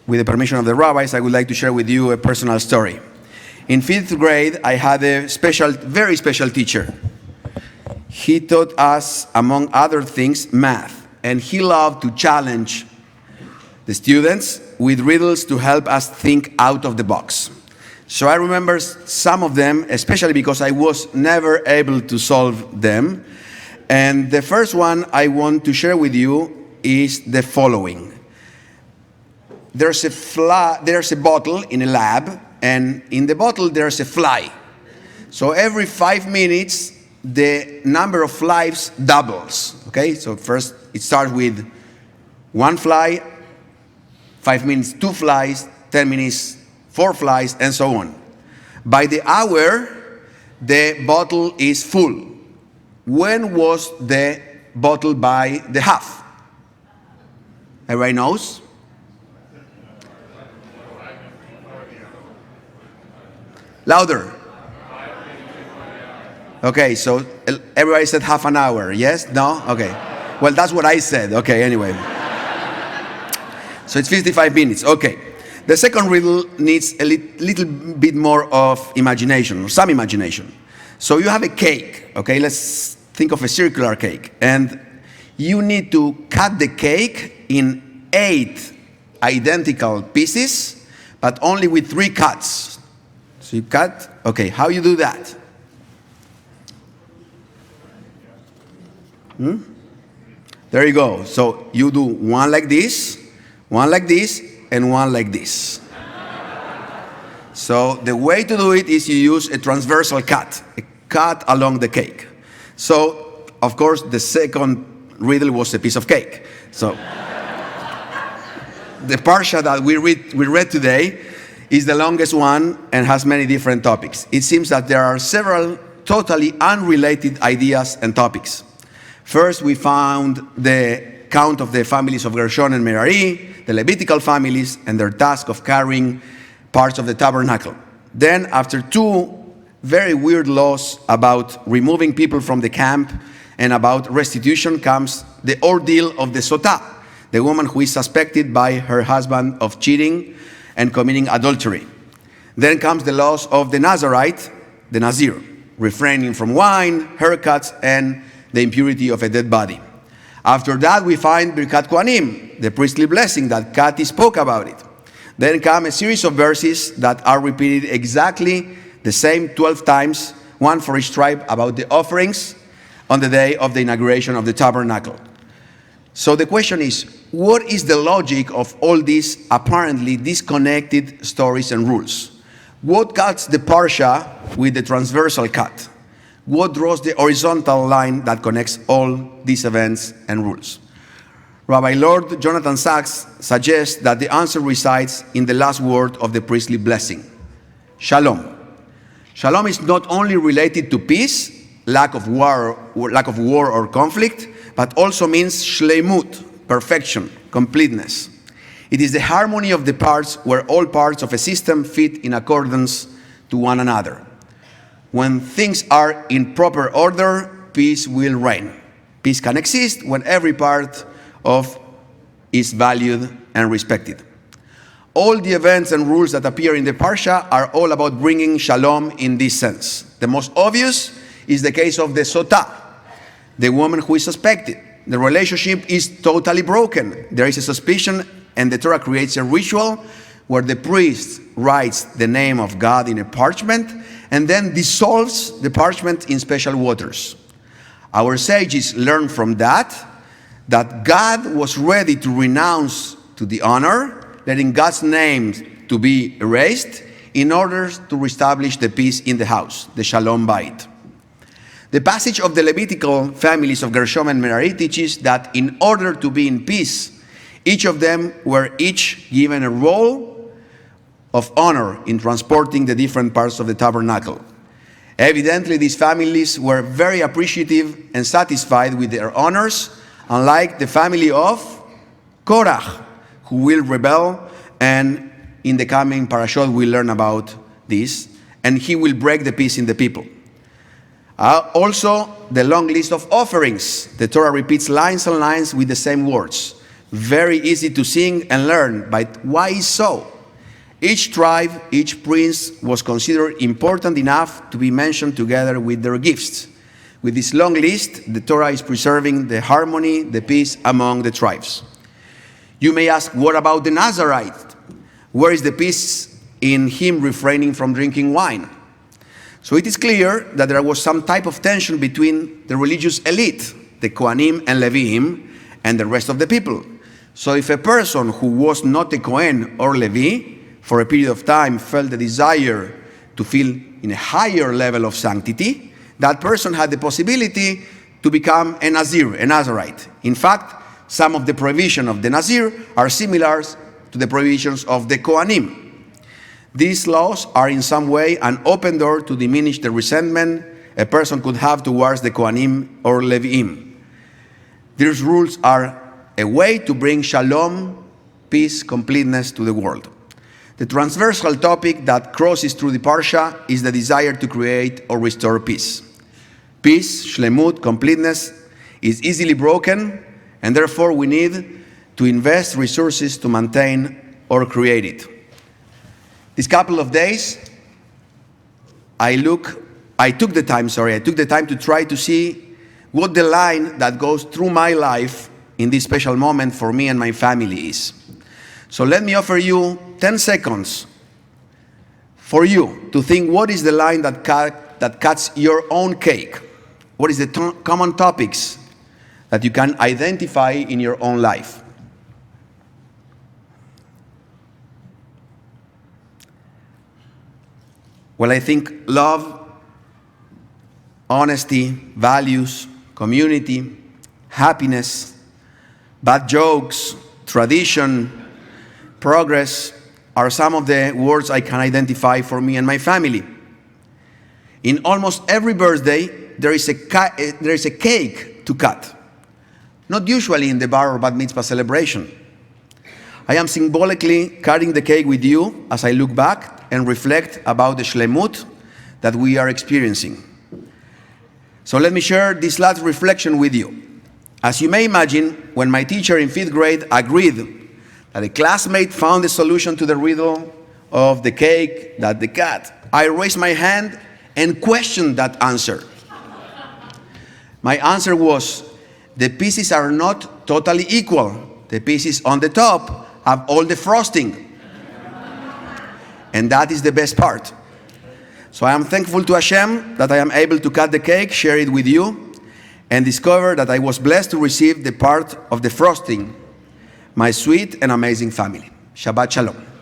with the permission of the rabbis, I would like to share with you a personal story. In 5th grade, I had a very special teacher. He taught us, among other things, math, and he loved to challenge the students with riddles to help us think out of the box. So I remember some of them, especially because I was never able to solve them. And the first one I want to share with you is the following. There's a bottle in a lab, and in the bottle there's a fly. So every 5 minutes, the number of flies doubles. Okay, so first it starts with 1 fly, 5 minutes 2 flies, 10 minutes 4 flies, and so on. By the hour, the bottle is full. When was the bottle by the half? Everybody knows? Louder. Okay, so everybody said half an hour, yes? No? Okay. Well, that's what I said. Okay, anyway. So it's 55 minutes. Okay. The second riddle needs a little bit more of imagination, or some imagination. So you have a cake, okay? Let's think of a circular cake. And you need to cut the cake in 8 identical pieces, but only with 3 cuts. So you cut, okay, how you do that? There you go. So you do one like this, and one like this. So the way to do it is you use a transversal cut, a cut along the cake. So, of course, the second riddle was a piece of cake. So the parsha that we read today is the longest one and has many different topics. It seems that there are several totally unrelated ideas and topics. First, we found the count of the families of Gershon and Merari, the Levitical families, and their task of carrying parts of the tabernacle. Then, after 2 very weird laws about removing people from the camp and about restitution, comes the ordeal of the Sotah, the woman who is suspected by her husband of cheating and committing adultery. Then comes the laws of the Nazarite, the Nazir, refraining from wine, haircuts, and the impurity of a dead body. After that, we find Birkat Kohanim, the priestly blessing that Kati spoke about it. Then come a series of verses that are repeated exactly the same 12 times, one for each tribe, about the offerings on the day of the inauguration of the tabernacle. So the question is, what is the logic of all these apparently disconnected stories and rules? What cuts the parsha with the transversal cut? What draws the horizontal line that connects all these events and rules? Rabbi Lord Jonathan Sachs suggests that the answer resides in the last word of the priestly blessing, Shalom. Shalom is not only related to peace, lack of war or conflict, but also means shleimut, perfection, completeness. It is the harmony of the parts where all parts of a system fit in accordance to one another. When things are in proper order, peace will reign. Peace can exist when every part of is valued and respected. All the events and rules that appear in the Parsha are all about bringing shalom in this sense. The most obvious is the case of the Sotah, the woman who is suspected. The relationship is totally broken. There is a suspicion, and the Torah creates a ritual where the priest writes the name of God in a parchment and then dissolves the parchment in special waters. Our sages learn from that God was ready to renounce to the honor, letting God's name to be erased in order to reestablish the peace in the house, the Shalom Bayit. The passage of the Levitical families of Gershom and Merari teaches that in order to be in peace, each of them were each given a role of honor in transporting the different parts of the tabernacle. Evidently, these families were very appreciative and satisfied with their honors, unlike the family of Korach, who will rebel, and in the coming parashot we learn about this, and he will break the peace in the people. Also, the long list of offerings. The Torah repeats lines and lines with the same words. very easy to sing and learn, but why is so? Each tribe, each prince was considered important enough to be mentioned together with their gifts. With this long list, the Torah is preserving the harmony, the peace among the tribes. You may ask, what about the Nazarite? Where is the peace in him refraining from drinking wine? So it is clear that there was some type of tension between the religious elite, the Kohanim and Levim, and the rest of the people. So if a person who was not a Kohen or Levi, for a period of time felt the desire to feel in a higher level of sanctity, that person had the possibility to become a Nazir, a Nazarite. In fact, some of the provisions of the Nazir are similar to the provisions of the Kohanim. These laws are in some way an open door to diminish the resentment a person could have towards the Kohanim or Levim. These rules are a way to bring shalom, peace, completeness to the world. The transversal topic that crosses through the Parsha is the desire to create or restore peace. Peace, shlemut, completeness, is easily broken, and therefore we need to invest resources to maintain or create it. This couple of days, I took the time to try to see what the line that goes through my life in this special moment for me and my family is. So let me offer you 10 seconds for you to think what is the line that cuts your own cake. What is the common topics that you can identify in your own life? Well, I think love, honesty, values, community, happiness, bad jokes, tradition, progress are some of the words I can identify for me and my family. In almost every birthday, there is a cake to cut. Not usually in the bar or bat mitzvah celebration. I am symbolically cutting the cake with you as I look back and reflect about the shlemut that we are experiencing. So let me share this last reflection with you. As you may imagine, when my teacher in 5th grade agreed that a classmate found the solution to the riddle of the cake that they cut, I raised my hand and questioned that answer. My answer was, the pieces are not totally equal. The pieces on the top have all the frosting. And that is the best part. So I am thankful to Hashem that I am able to cut the cake, share it with you, and discover that I was blessed to receive the part of the frosting, my sweet and amazing family. Shabbat Shalom.